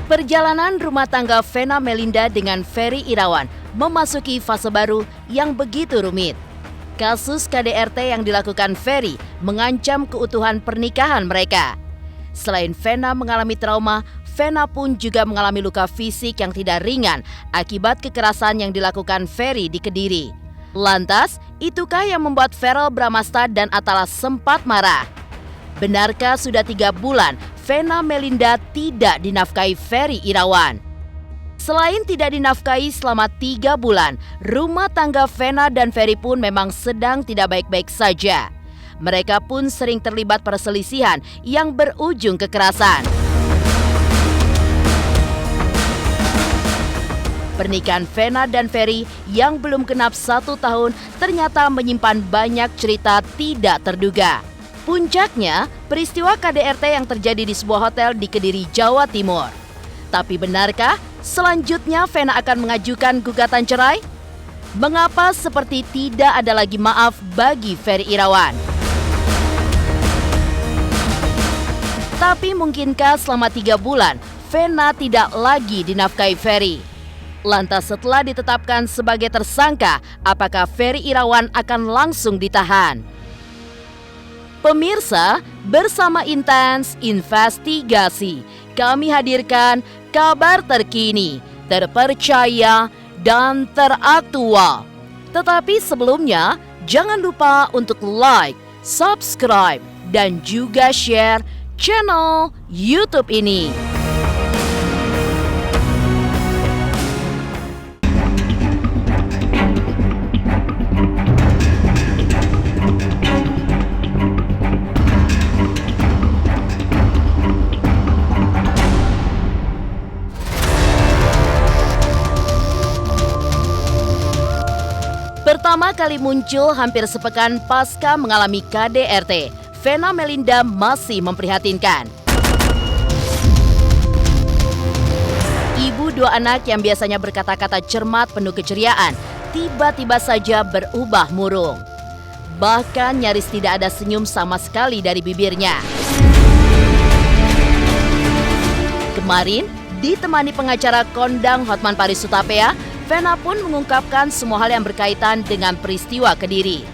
Perjalanan rumah tangga Vena Melinda dengan Ferry Irawan memasuki fase baru yang begitu rumit. Kasus KDRT yang dilakukan Ferry mengancam keutuhan pernikahan mereka. Selain Vena mengalami trauma, Vena pun juga mengalami luka fisik yang tidak ringan akibat kekerasan yang dilakukan Ferry di Kediri. Lantas, itukah yang membuat Verrel Bramasta dan Atala sempat marah? Benarkah sudah 3 bulan Vena Melinda tidak dinafkahi Ferry Irawan? Selain tidak dinafkahi selama 3 bulan, rumah tangga Vena dan Ferry pun memang sedang tidak baik-baik saja. Mereka pun sering terlibat perselisihan yang berujung kekerasan. Pernikahan Vena dan Ferry yang belum genap 1 tahun ternyata menyimpan banyak cerita tidak terduga. Puncaknya, peristiwa KDRT yang terjadi di sebuah hotel di Kediri, Jawa Timur. Tapi benarkah selanjutnya Vena akan mengajukan gugatan cerai? Mengapa seperti tidak ada lagi maaf bagi Ferry Irawan? Tapi mungkinkah selama 3 bulan Vena tidak lagi dinafkahi Ferry? Lantas setelah ditetapkan sebagai tersangka, apakah Ferry Irawan akan langsung ditahan? Pemirsa, bersama Intens Investigasi, kami hadirkan kabar terkini, terpercaya, dan teraktual. Tetapi sebelumnya, jangan lupa untuk like, subscribe, dan juga share channel YouTube ini. Pertama kali muncul hampir sepekan pasca mengalami KDRT, Vena Melinda masih memprihatinkan. Ibu 2 anak yang biasanya berkata-kata cermat penuh keceriaan, tiba-tiba saja berubah murung. Bahkan nyaris tidak ada senyum sama sekali dari bibirnya. Kemarin, ditemani pengacara kondang Hotman Paris Hutapea, Vena pun mengungkapkan semua hal yang berkaitan dengan peristiwa Kediri.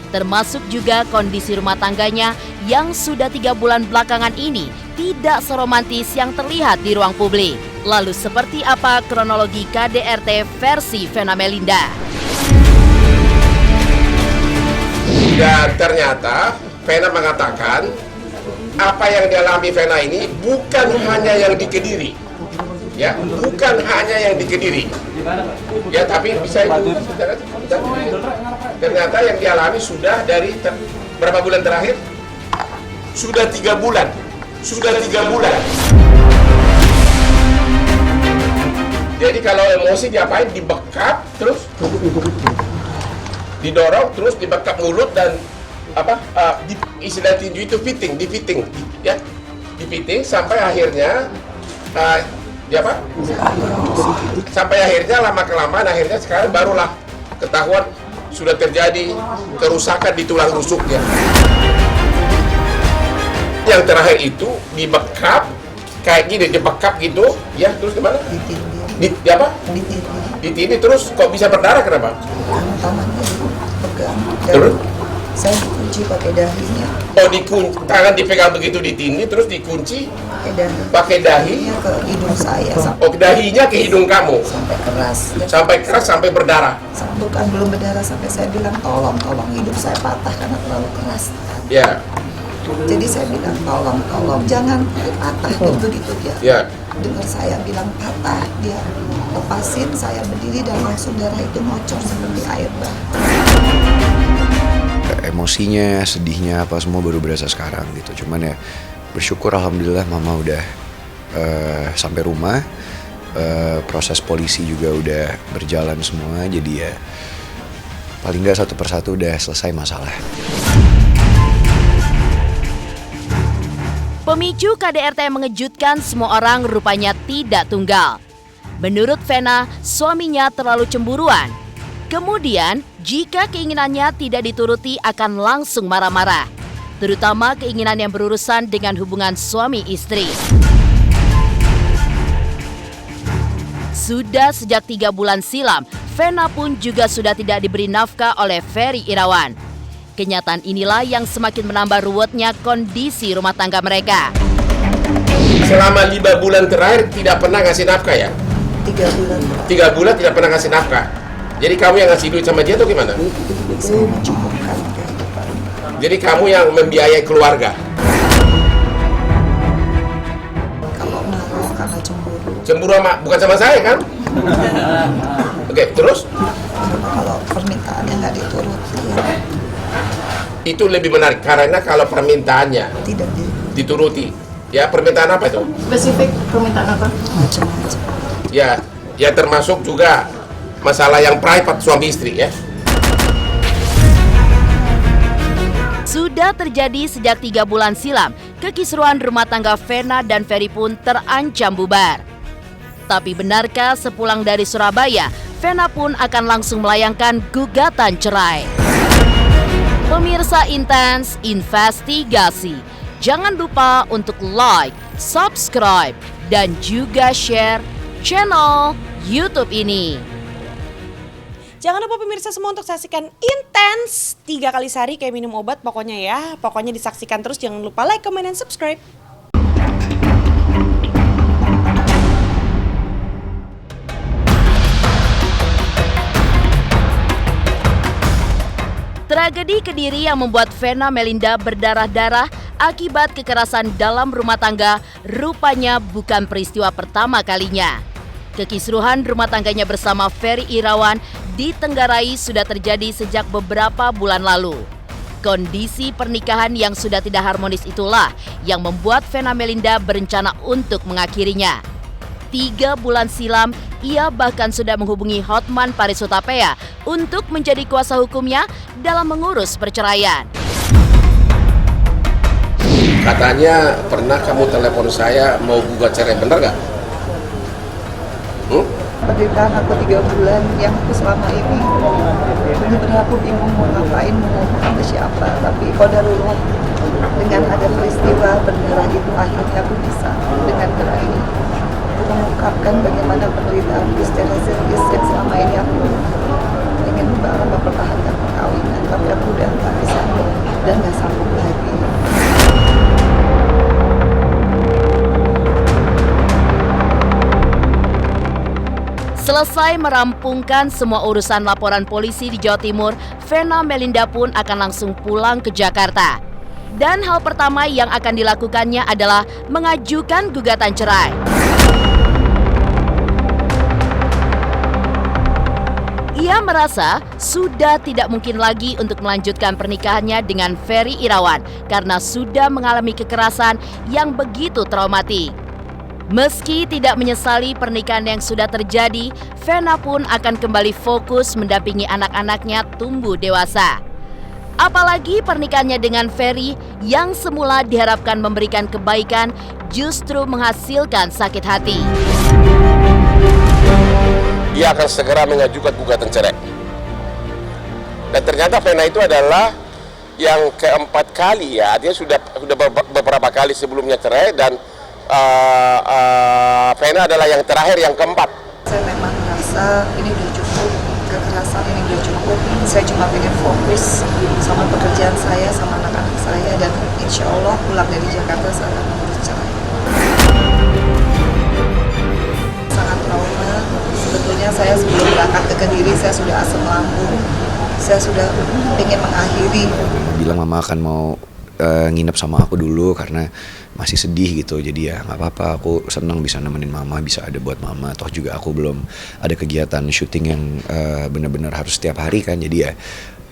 Termasuk juga kondisi rumah tangganya yang sudah 3 bulan belakangan ini tidak seromantis yang terlihat di ruang publik. Lalu seperti apa kronologi KDRT versi Vena Melinda? Dan ternyata Vena mengatakan apa yang dialami Vena ini bukan hanya yang di Kediri. Ya, bukan hanya yang di Kediri. Ya, tapi bisa itu. Ternyata yang dialami sudah dari berapa bulan terakhir? Sudah 3 bulan. Sudah 3 bulan. Jadi kalau emosi diapain? Dibekap, terus didorong, terus dibekap mulut dan istilah tinju itu fitting, ya, di-fitting sampai akhirnya sampai akhirnya lama-kelamaan akhirnya sekarang barulah ketahuan sudah terjadi kerusakan di tulang rusuknya. Yang terakhir itu dibekap kayak gini, dibekap gitu, ya, terus gimana? Ditindih terus kok bisa berdarah, kenapa? Tangannya pegang. Terus? Saya dikunci pakai dahinya. Oh, tangan dipegang begitu ditindih terus dikunci pakai dahi ke hidung saya. Oh, dahinya ke hidung kamu Sampai keras. sampai keras sampai berdarah. Bukan belum berdarah, sampai saya bilang tolong hidung saya patah karena terlalu keras. Ya. Jadi saya bilang tolong jangan patah gitu dia. Ya. Dengar saya bilang patah, dia lepasin, saya berdiri dan langsung darah itu ngocor seperti air bah. Emosinya, sedihnya apa semua baru berasa sekarang gitu. Cuman ya bersyukur alhamdulillah mama udah sampai rumah. Proses polisi juga udah berjalan semua. Jadi ya paling nggak satu persatu udah selesai masalah. Pemicu KDRT yang mengejutkan semua orang rupanya tidak tunggal. Menurut Vena, suaminya terlalu cemburuan. Kemudian, jika keinginannya tidak dituruti akan langsung marah-marah. Terutama keinginan yang berurusan dengan hubungan suami istri. Sudah sejak 3 bulan silam, Vena pun juga sudah tidak diberi nafkah oleh Ferry Irawan. Kenyataan inilah yang semakin menambah ruwetnya kondisi rumah tangga mereka. Selama 5 bulan terakhir tidak pernah ngasih nafkah ya? 3 bulan. 3 bulan tidak pernah ngasih nafkah. Jadi kamu yang ngasih duit sama dia atau gimana? Saya mencukupkan kehidupan. Jadi kamu yang membiayai keluarga. Kalau marah karena cemburu. Cemburu bukan sama saya kan? Oke, terus? Kalau permintaannya nggak dituruti, ya Itu lebih menarik karena kalau permintaannya tidak dituruti. Ya, permintaan apa itu? Spesifik permintaan apa? macam-macam. Ya termasuk juga masalah yang private suami istri ya. Sudah terjadi sejak 3 bulan silam, kekisruhan rumah tangga Vena dan Ferry pun terancam bubar. Tapi benarkah sepulang dari Surabaya, Vena pun akan langsung melayangkan gugatan cerai? Pemirsa Intens Investigasi, jangan lupa untuk like, subscribe, dan juga share channel YouTube ini. Jangan lupa pemirsa semua untuk saksikan Intens 3 kali sehari kayak minum obat pokoknya ya. Pokoknya disaksikan terus, jangan lupa like, comment, dan subscribe. Tragedi Kediri yang membuat Vena Melinda berdarah-darah akibat kekerasan dalam rumah tangga rupanya bukan peristiwa pertama kalinya. Kekisruhan rumah tangganya bersama Ferry Irawan ditenggarai sudah terjadi sejak beberapa bulan lalu. Kondisi pernikahan yang sudah tidak harmonis itulah yang membuat Vena Melinda berencana untuk mengakhirinya. 3 bulan silam, ia bahkan sudah menghubungi Hotman Paris Hutapea untuk menjadi kuasa hukumnya dalam mengurus perceraian. Katanya pernah kamu telepon saya mau gugat cerai, bener nggak? Penderitaan aku 3 bulan yang aku selama ini benar-benar aku bingung mau ngapain, mau ngomong sama siapa. Tapi qadarullah, dengan ada peristiwa berdarah itu akhirnya aku bisa dengan berani mengungkapkan bagaimana penderitaan secara serius yang selama ini aku ingin mempertahankan perkawinan, tapi aku udah nggak bisa dan nggak sanggup lagi. Selesai merampungkan semua urusan laporan polisi di Jawa Timur, Vena Melinda pun akan langsung pulang ke Jakarta. Dan hal pertama yang akan dilakukannya adalah mengajukan gugatan cerai. Ia merasa sudah tidak mungkin lagi untuk melanjutkan pernikahannya dengan Ferry Irawan karena sudah mengalami kekerasan yang begitu traumatik. Meski tidak menyesali pernikahan yang sudah terjadi, Vena pun akan kembali fokus mendampingi anak-anaknya tumbuh dewasa. Apalagi pernikahannya dengan Ferry yang semula diharapkan memberikan kebaikan justru menghasilkan sakit hati. Dia akan segera mengajukan gugatan cerai. Dan ternyata Vena itu adalah yang keempat kali ya, dia sudah beberapa kali sebelumnya cerai dan Vena adalah yang terakhir, yang keempat. Saya memang merasa ini udah cukup, kekerasan ini udah cukup. Saya cuma ingin fokus sama pekerjaan saya, sama anak-anak saya, dan insya Allah pulang dari Jakarta saya akan mengurus cerai. Sangat trauma. Sebetulnya saya sebelum berangkat ke Kediri saya sudah asam lambung. Saya sudah ingin mengakhiri. Bilang mama akan mau nginep sama aku dulu karena masih sedih gitu, jadi ya nggak apa-apa, aku senang bisa nemenin mama, bisa ada buat mama. Toh juga aku belum ada kegiatan syuting yang benar-benar harus setiap hari kan, jadi ya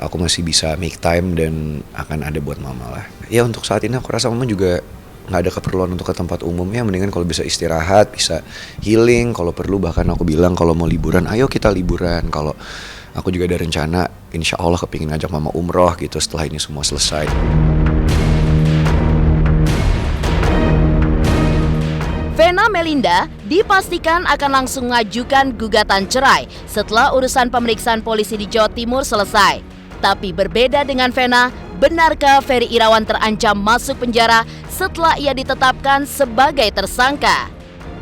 aku masih bisa make time dan akan ada buat mama lah. Ya untuk saat ini aku rasa mama juga nggak ada keperluan untuk ke tempat umum ya, mendingan kalau bisa istirahat, bisa healing, kalau perlu bahkan aku bilang kalau mau liburan ayo kita liburan. Kalau aku juga ada rencana insya Allah kepingin ngajak mama umroh gitu setelah ini semua selesai. Vena Melinda dipastikan akan langsung mengajukan gugatan cerai setelah urusan pemeriksaan polisi di Jawa Timur selesai. Tapi berbeda dengan Vena, benarkah Ferry Irawan terancam masuk penjara setelah ia ditetapkan sebagai tersangka?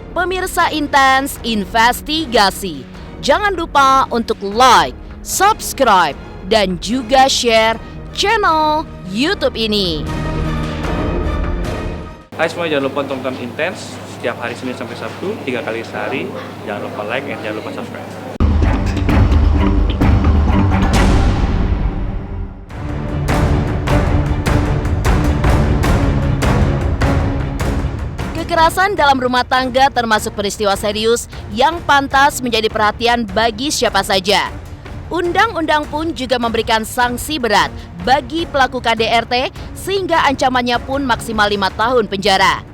Pemirsa Intens Investigasi, jangan lupa untuk like, subscribe, dan juga share channel YouTube ini. Hai semua, jangan lupa tonton Intens setiap hari Senin sampai Sabtu 3 kali sehari. Jangan lupa like dan jangan lupa subscribe. Kekerasan dalam rumah tangga termasuk peristiwa serius yang pantas menjadi perhatian bagi siapa saja. Undang-undang pun juga memberikan sanksi berat bagi pelaku KDRT sehingga ancamannya pun maksimal 5 tahun penjara.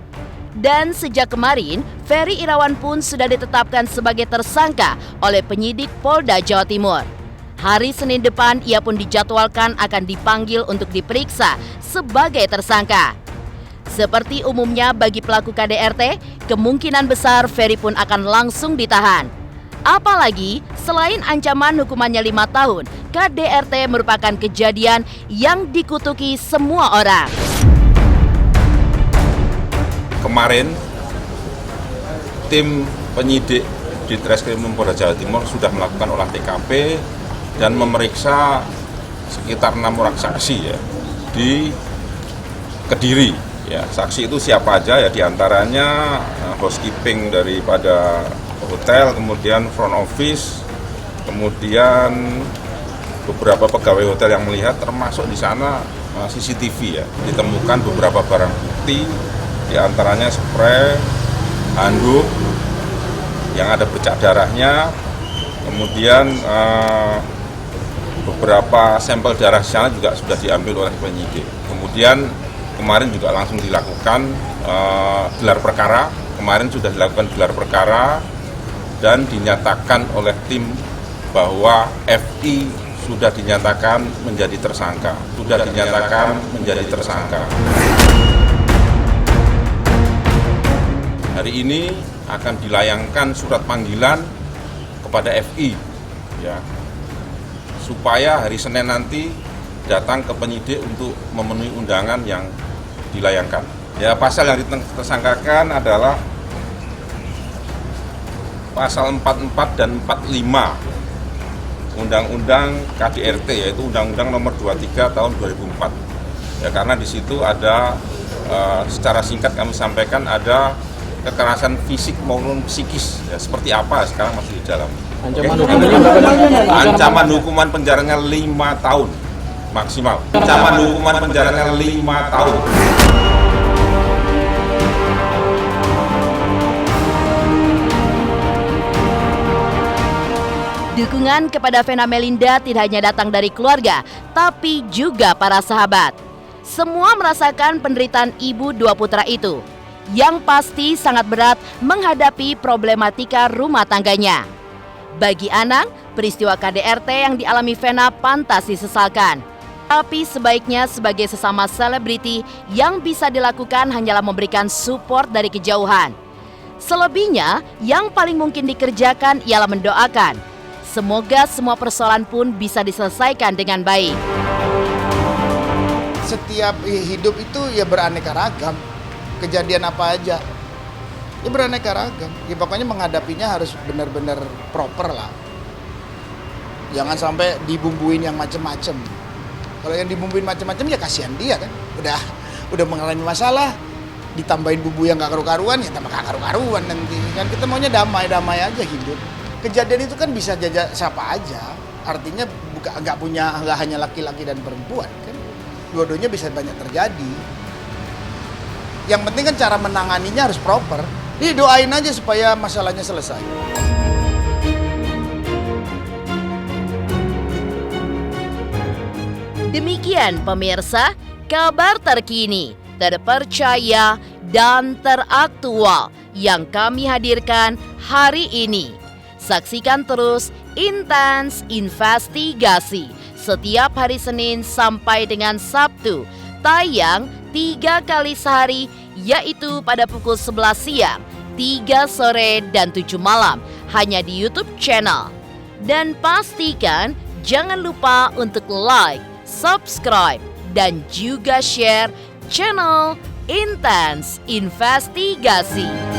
Dan sejak kemarin, Ferry Irawan pun sudah ditetapkan sebagai tersangka oleh penyidik Polda Jawa Timur. Hari Senin depan ia pun dijadwalkan akan dipanggil untuk diperiksa sebagai tersangka. Seperti umumnya bagi pelaku KDRT, kemungkinan besar Ferry pun akan langsung ditahan. Apalagi selain ancaman hukumannya 5 tahun, KDRT merupakan kejadian yang dikutuki semua orang. Kemarin, tim penyidik di Treskrimum Polda Jawa Timur sudah melakukan olah TKP dan memeriksa sekitar 6 orang saksi ya di Kediri. Ya, saksi itu siapa aja ya, diantaranya housekeeping daripada hotel, kemudian front office, kemudian beberapa pegawai hotel yang melihat, termasuk di sana CCTV ya. Ditemukan beberapa barang bukti, diantaranya spray, handuk yang ada bercak darahnya, kemudian beberapa sampel darah sana juga sudah diambil oleh penyidik. Kemudian kemarin juga langsung dilakukan gelar perkara. Kemarin sudah dilakukan gelar perkara dan dinyatakan oleh tim bahwa FI sudah dinyatakan menjadi tersangka. Hari ini akan dilayangkan surat panggilan kepada FI ya, supaya hari Senin nanti datang ke penyidik untuk memenuhi undangan yang dilayangkan. Ya, pasal yang ditersangkakan adalah pasal 44 dan 45 Undang-Undang KDRT, yaitu Undang-Undang Nomor 23 Tahun 2004. Ya, karena di situ ada secara singkat kami sampaikan ada kekerasan fisik maupun psikis. Ya, seperti apa sekarang masih di dalam. Ancaman hukuman penjaranya 5 tahun. Maksimal. Ancaman hukuman penjaranya 5 tahun. Dukungan kepada Vena Melinda tidak hanya datang dari keluarga, tapi juga para sahabat. Semua merasakan penderitaan ibu 2 putra itu, yang pasti sangat berat menghadapi problematika rumah tangganya. Bagi Anang, peristiwa KDRT yang dialami Vena pantas disesalkan. Tapi sebaiknya sebagai sesama selebriti yang bisa dilakukan hanyalah memberikan support dari kejauhan. Selebihnya, yang paling mungkin dikerjakan ialah mendoakan. Semoga semua persoalan pun bisa diselesaikan dengan baik. Setiap hidup itu ya beraneka ragam. Kejadian apa aja, ya beraneka ragam. Ya pokoknya menghadapinya harus benar-benar proper lah. Jangan sampai dibumbuin yang macem-macem. Kalau yang dibumbuin macam-macam ya kasihan dia kan. Udah mengalami masalah, ditambahin bumbu yang gak karu-karuan, ya tambah gak karu-karuan nanti. Kan kita maunya damai-damai aja hidup. Kejadian itu kan bisa jajak siapa aja. Artinya nggak hanya laki-laki dan perempuan kan. Dua-duanya bisa banyak terjadi. Yang penting kan cara menanganinya harus proper. Jadi doain aja supaya masalahnya selesai. Demikian pemirsa, kabar terkini, terpercaya, dan teraktual yang kami hadirkan hari ini. Saksikan terus Intens Investigasi setiap hari Senin sampai dengan Sabtu, tayang 3 kali sehari, yaitu pada pukul 11 siang, 3 sore, dan 7 malam, hanya di YouTube channel. Dan pastikan jangan lupa untuk like, subscribe, dan juga share channel Intens Investigasi.